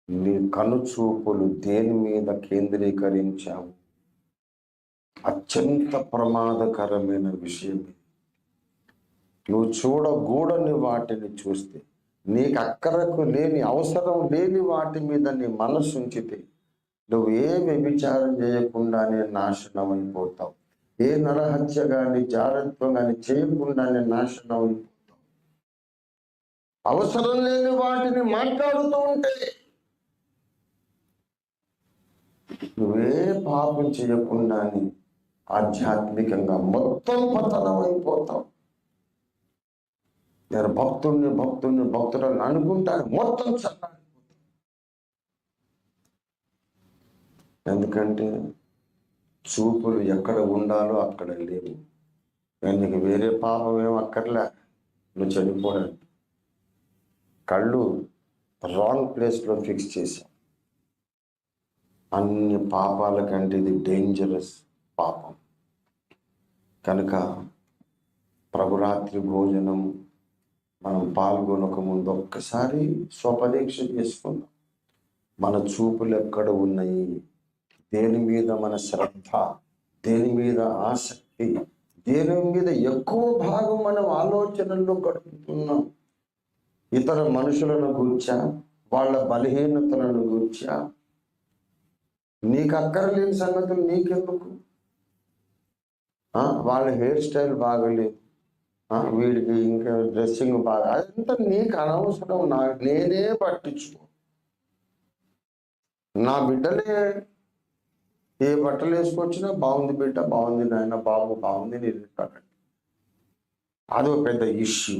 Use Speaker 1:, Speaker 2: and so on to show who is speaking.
Speaker 1: నీ కనుచూపులు దేని మీద కేంద్రీకరించావు? అత్యంత ప్రమాదకరమైన విషయం. నువ్వు చూడకూడని వాటిని చూస్తే, నీకు అక్కరకు లేని అవసరం లేని వాటి మీద నీ మనసు ఉంచితే, నువ్వు ఏ వ్యభిచారం చేయకుండానే నాశనం అయిపోతావు. ఏ నరహత్య కానీ జారత్వం కానీ చేయకుండానే నాశనం అయిపోతావు. అవసరం లేని వాటిని మాట్లాడుతూ ఉంటే నువ్వే పాపం చేయకుండానే ఆధ్యాత్మికంగా మొత్తం పతనం అయిపోతావు. నేను భక్తుడని అనుకుంటాను, మొత్తం చల్లారిపోతాను. ఎందుకంటే చూపులు ఎక్కడ ఉండాలో అక్కడ లేవు. నీకు వేరే పాపం ఏం అక్కర్లే, నువ్వు చనిపోవడానికి. కళ్ళు రాంగ్ ప్లేస్లో ఫిక్స్ చేశావు. అన్ని పాపాల కంటే ఇది డేంజరస్ పాపం. కనుక ప్రభురాత్రి భోజనం మనం పాల్గొనక ముందు ఒక్కసారి స్వపరీక్ష చేసుకుందాం. మన చూపులు ఎక్కడ ఉన్నాయి? దేని మీద మన శ్రద్ధ, దేని మీద ఆసక్తి, దేని మీద ఎక్కువ భాగం మనం ఆలోచనల్లో గడుపుతున్నాం? ఇతర మనుషులను గూర్చా, వాళ్ళ బలహీనతలను గూర్చా? నీకు అక్కర్లేని సంగతులు నీకెందుకు? వాళ్ళ హెయిర్ స్టైల్ బాగలేదు, వీడికి ఇంకా డ్రెస్సింగ్ బాగా, అదంతా నీకు అనవసరం. నేనే పట్టించుకో. నా బిడ్డలే ఏ బట్టలు వేసుకొచ్చినా బాగుంది బిడ్డ, బాగుంది నాయన, బాబు బాగుంది నేను. అదో పెద్ద ఇష్యూ.